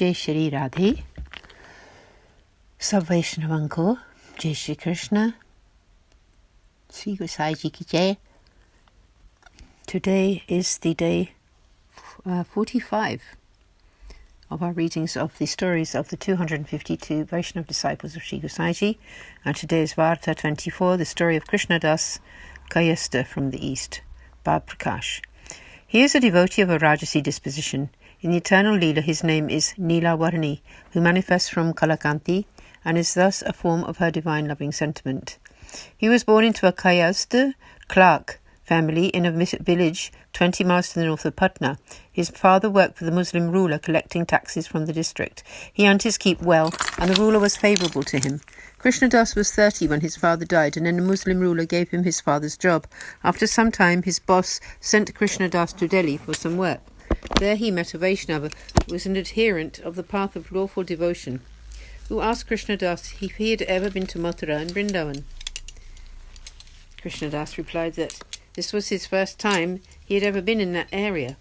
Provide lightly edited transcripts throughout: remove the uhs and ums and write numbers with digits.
जय श्री राधे सब वैष्णवों को जय श्री कृष्ण श्री गोसाई जी की जय. Today is the day 45 of our readings of the stories of the 252 Vaishnav disciples of Sri Gosai Ji, and today is Varta 24, the story of Krishna Das Kayesta from the east, Bab Prakash. He is a devotee of a Rajasi disposition. In the eternal Leela, his name is Neela Varni, who manifests from Kalakanti and is thus a form of her divine loving sentiment. He was born into a Kayesta clerk family in a village 20 miles to the north of Patna. His father worked for the Muslim ruler, collecting taxes from the district. He earned his keep well, and the ruler was favourable to him. Krishna Das was 30 when his father died, and then the Muslim ruler gave him his father's job. After some time, his boss sent Krishna Das to Delhi for some work. There he met a Vaishnava who was an adherent of the path of lawful devotion, who asked Krishna Das if he had ever been to Mathura and Vrindavan. Krishna Das replied that this was his first time he had ever been in that area.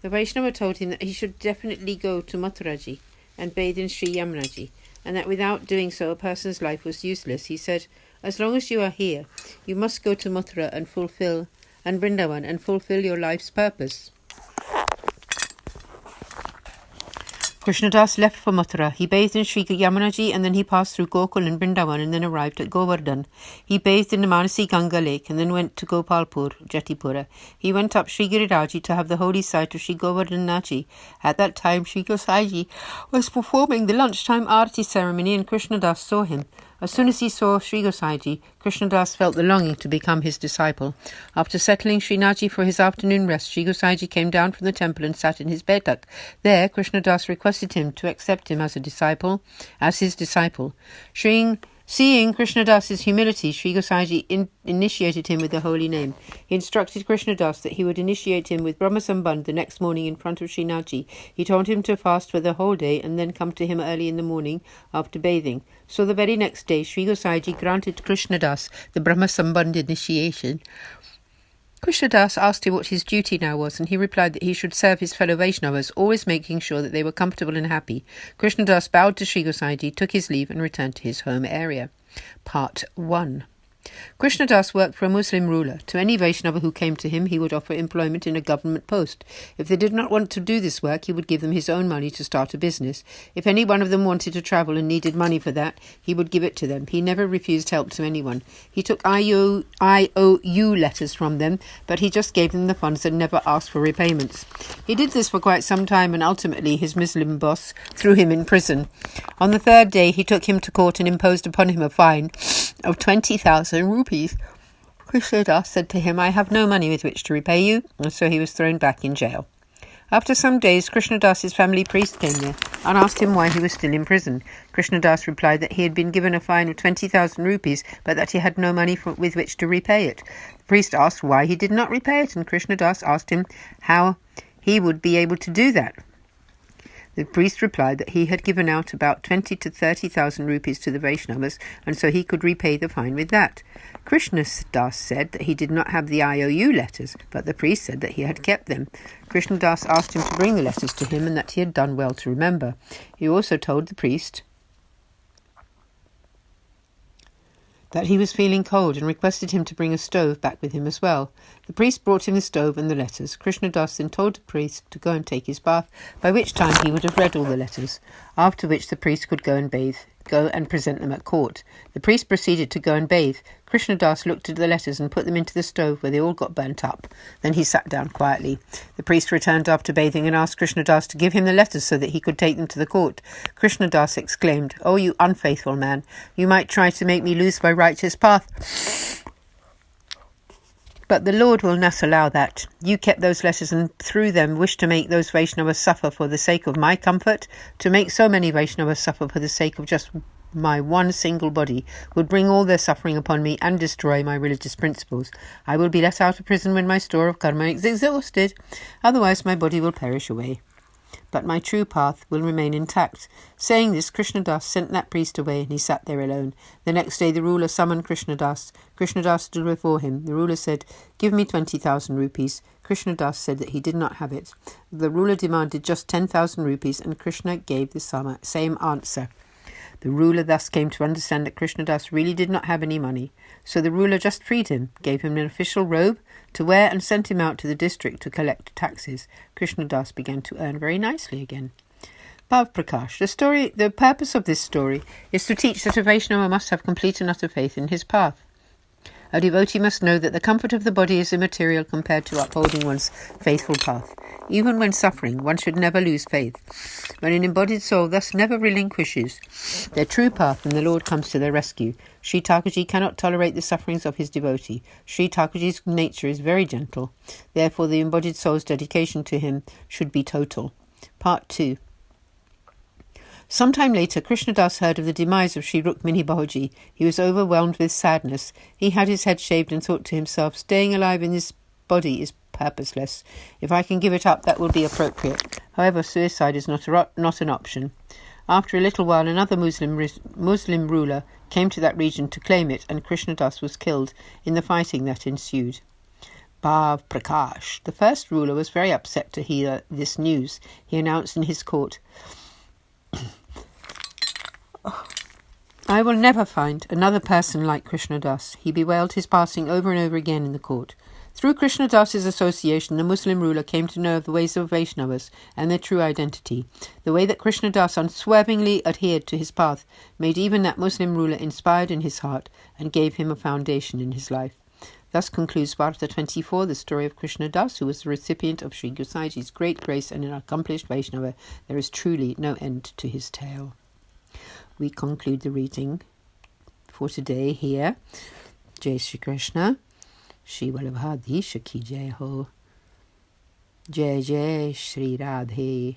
The Vaishnava told him that he should definitely go to Mathuraji and bathe in Sri Yamunaji, and that without doing so a person's life was useless. He said, as long as you are here, you must go to Mathura and Vrindavan and fulfill your life's purpose. Krishna Das left for Mathura. He bathed in Sri Yamunaji, and then he passed through Gokul and Vrindavan and then arrived at Govardhan. He bathed in the Manasi Ganga lake and then went to Gopalpur, Jatipura. He went up Sri Giriraji to have the holy sight of Sri Govardhan Nachi. At that time, Sri Gosaiji was performing the lunchtime arati ceremony, and Krishna Das saw him. As soon as he saw Sri Gosaiji, Krishna Das felt the longing to become his disciple. After settling Srinaji for his afternoon rest, Sri Gosaiji came down from the temple and sat in his betak. There, Krishna Das requested him to accept him as his disciple. Seeing Krishna Das's humility, Sri Gosaiji initiated him with the holy name. He instructed Krishna Das that he would initiate him with Brahma Sambandh the next morning in front of Srinaji. He told him to fast for the whole day and then come to him early in the morning after bathing. So the very next day, Sri Gosaiji granted Krishna Das the Brahma Sambandh initiation. Krishna Das asked him what his duty now was, and he replied that he should serve his fellow Vaishnavas, always making sure that they were comfortable and happy. Krishna Das bowed to Sri Gosaiji, took his leave, and returned to his home area. Part 1. Krishna Das worked for a Muslim ruler. To any Vaishnava who came to him, he would offer employment in a government post. If they did not want to do this work, he would give them his own money to start a business. If any one of them wanted to travel and needed money for that, he would give it to them. He never refused help to anyone. He took IOU letters from them, but he just gave them the funds and never asked for repayments. He did this for quite some time, and ultimately his Muslim boss threw him in prison. On the third day, he took him to court and imposed upon him a fine of 20,000 rupees. Krishna Das said to him, I have no money with which to repay you, and so he was thrown back in jail. After some days, Krishna Das's family priest came there and asked him why he was still in prison. Krishna Das replied that he had been given a fine of 20,000 rupees, but that he had no money with which to repay it. The priest asked why he did not repay it, and Krishna Das asked him how he would be able to do that. The priest replied that he had given out about 20 to 30,000 rupees to the Vaishnavas, and so he could repay the fine with that. Krishna Das said that he did not have the IOU letters, but the priest said that he had kept them. Krishna Das asked him to bring the letters to him and that he had done well to remember. He also told the priest that he was feeling cold and requested him to bring a stove back with him as well. The priest brought him the stove and the letters. Krishna Das then told the priest to go and take his bath, by which time he would have read all the letters, after which the priest could go and present them at court. The priest proceeded to go and bathe. Krishna Das looked at the letters and put them into the stove, where they all got burnt up. Then he sat down quietly. The priest returned after bathing and asked Krishna Das to give him the letters so that he could take them to the court. Krishna Das exclaimed, "Oh, you unfaithful man, you might try to make me lose my righteous path, but the Lord will not allow that. You kept those letters and through them wished to make those Vaishnavas suffer for the sake of my comfort. To make so many Vaishnavas suffer for the sake of just my one single body would bring all their suffering upon me and destroy my religious principles. I will be let out of prison when my store of karma is exhausted. Otherwise my body will perish away." but my true path will remain intact. Saying this, Krishnadas sent that priest away, and he sat there alone. The next day the ruler summoned Krishnadas. Krishnadas stood before him. The ruler said, "Give me 20,000 rupees." Krishnadas said that he did not have it. The ruler demanded just 10,000 rupees, and Krishna gave the same answer. The ruler thus came to understand that Krishnadas really did not have any money. So the ruler just freed him, gave him an official robe to wear, and sent him out to the district to collect taxes. Krishnadas began to earn very nicely again. Bhav Prakash. The purpose of this story is to teach that a Vaishnava must have complete and utter faith in his path. A devotee must know that the comfort of the body is immaterial compared to upholding one's faithful path. Even when suffering, one should never lose faith. When an embodied soul thus never relinquishes their true path, then the Lord comes to their rescue. Sri Thakurji cannot tolerate the sufferings of his devotee. Sri Thakurji's nature is very gentle. Therefore, the embodied soul's dedication to him should be total. Part 2. Sometime later, Krishnadas heard of the demise of Sri Rukmini Bahuji. He was overwhelmed with sadness. He had his head shaved and thought to himself, "Staying alive in this body is purposeless. If I can give it up, that will be appropriate." However, suicide is not an option. After a little while, another Muslim ruler came to that region to claim it, and Krishnadas was killed in the fighting that ensued. Bhav Prakash. The first ruler was very upset to hear this news. He announced in his court, "I will never find another person like Krishnadas." He bewailed his passing over and over again in the court. Through Krishnadas's association, the Muslim ruler came to know of the ways of Vaishnavas and their true identity. The way that Krishnadas unswervingly adhered to his path made even that Muslim ruler inspired in his heart and gave him a foundation in his life. Thus concludes Varta 24, the story of Krishnadas, who was the recipient of Sri Gosaiji's great grace and an accomplished Vaishnava. There is truly no end to his tale. We conclude the reading for today here. Jai Shri Krishna. Shri Vallabhadisha ki jai ho. Jai Jai Shri Radhe.